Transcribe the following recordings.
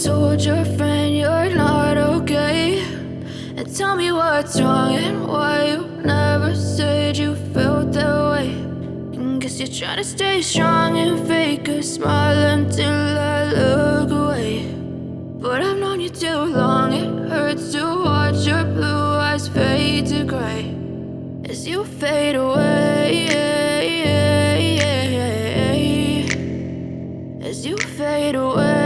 told your friend you're not okay, and tell me what's wrong and why you never said you felt that way. And guess you're trying to stay strong and fake a smile until I look away. But I've known you too long, it hurts to watch your blue eyes fade to gray as you fade away, as you fade away.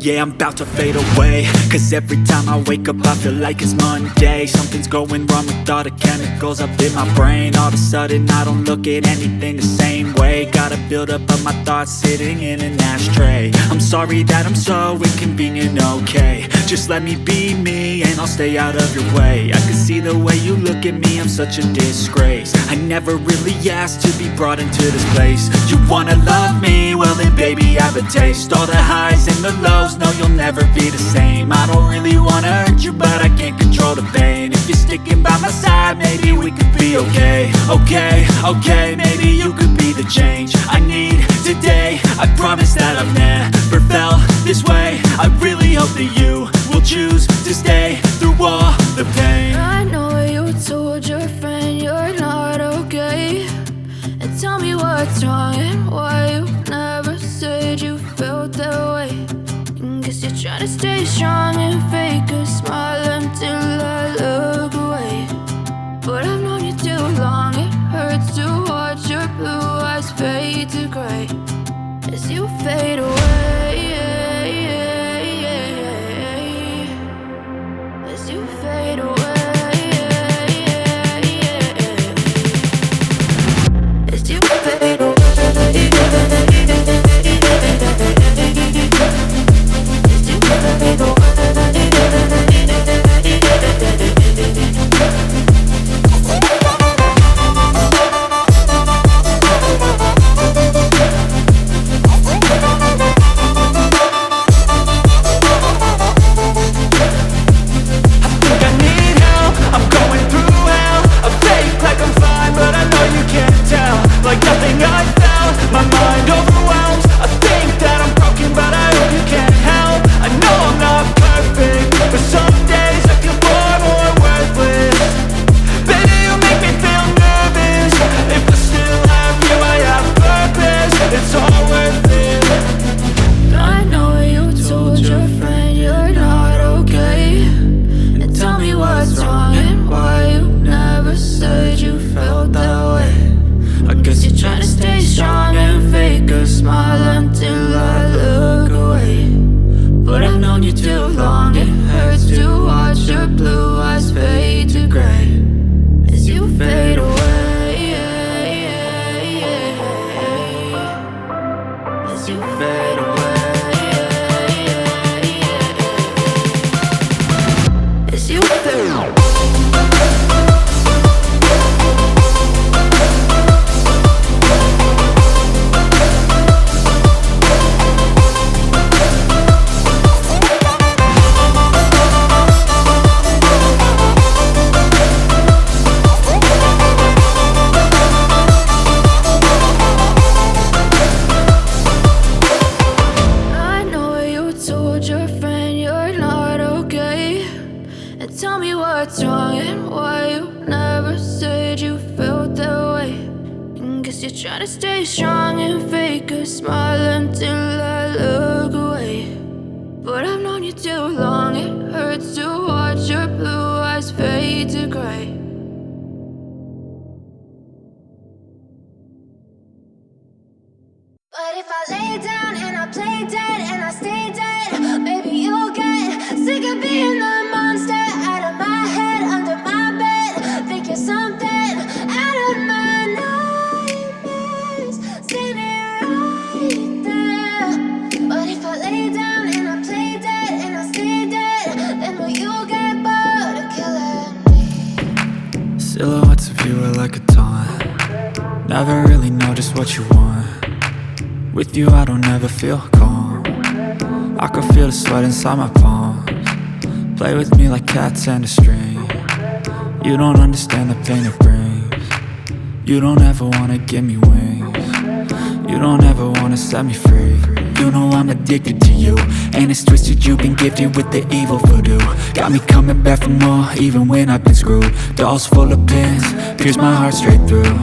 Yeah, I'm about to fade away, cause every time I wake up I feel like it's Monday. Something's going wrong with all the chemicals up in my brain. All of a sudden I don't look at anything the same way. Gotta build up of my thoughts sitting in an ashtray. I'm sorry that I'm so inconvenient, okay. Just let me be me and I'll stay out of your way. I can see the way you look at me, I'm such a disgrace. I never really asked to be brought into this place. You wanna love me? Well then baby I have a taste. All the highs and the lows, no you'll never be the same. I don't really wanna hurt you but I can't control the pain. If you're sticking by my side maybe we could be okay. Okay, maybe you could be the change I need today. I promise that I've never felt this way. I really hope that you will choose to stay through all the pain. I know you told your friend you're not okay, and tell me what's wrong and why you never said you felt that way. And guess you're trying to stay strong and fake a smile until I look away. But I've known you too long, it hurts to watch your blue eyes fade to gray as you fade away, as you fade away, as you fade away. Silhouettes of you are like a taunt. Never really know just what you want. With you I don't ever feel calm. I can feel the sweat inside my palms. Play with me like cats and a string. You don't understand the pain it brings. You don't ever wanna give me wings. You don't ever wanna set me free. You know I'm addicted to you, and it's twisted, you've been gifted with the evil voodoo. Got me coming back for more, even when I've been screwed. Dolls full of pins, pierce my heart straight through.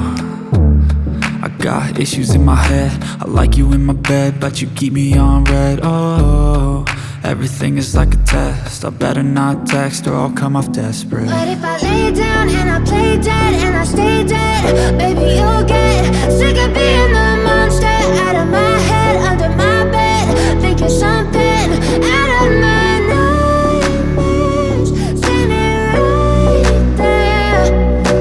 I got issues in my head, I like you in my bed, but you keep me on red. Oh, everything is like a test, I better not text or I'll come off desperate. But if I lay down and I play dead and I stay dead, baby, you'll get sick of being the monster out of my head, under my bed, thinking something out of my nightmares, standing right there.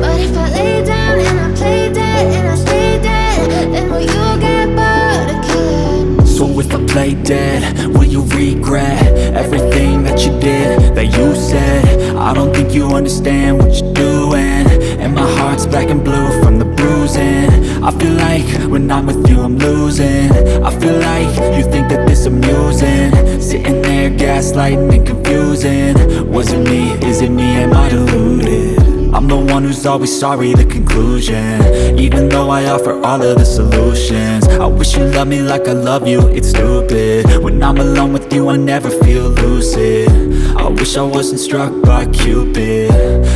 But if I lay down and I play dead and I stay dead, then will you get bored of killing me? So if I play dead, will you regret everything that you did, that you said? I don't think you understand what you're doing, and my heart's black and blue from the bruising. I feel like when I'm with you I'm losing. I feel like you think that this amusing, sitting there gaslighting and confusing. Was it me? Is it me? Am I deluded? I'm the one who's always sorry, the conclusion, even though I offer all of the solutions. I wish you loved me like I love you, it's stupid. When I'm alone with you I never feel lucid. I wish I wasn't struck by Cupid.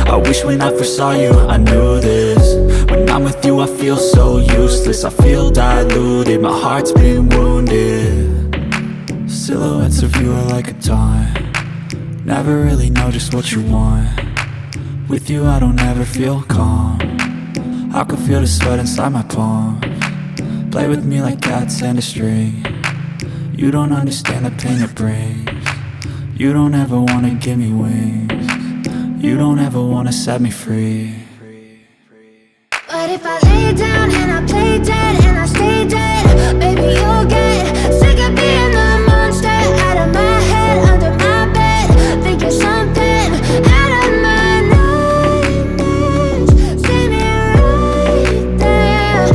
I wish when I first saw you I knew this. When I'm with you I feel so useless, I feel diluted, my heart's been wounded. Silhouettes of you are like a taunt, never really know just what you want. With you I don't ever feel calm, I can feel the sweat inside my palm. Play with me like cats and a string, you don't understand the pain it brings. You don't ever wanna give me wings, you don't ever wanna set me free. But if I lay down and I play dead and I stay dead, baby, you'll get sick of being the monster out of my head, under my bed, thinking something out of my nightmares, standing right there.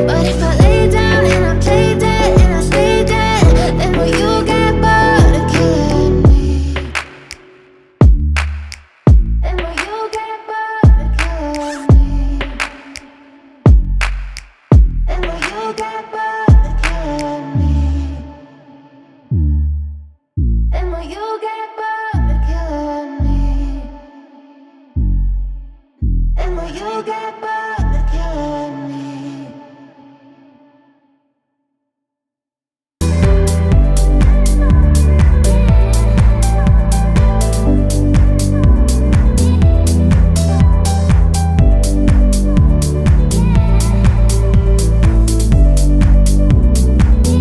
But if I lay down and I play dead and I stay dead, then will you get bored of killing me? Then will you get bored of killing me? And will you get bored?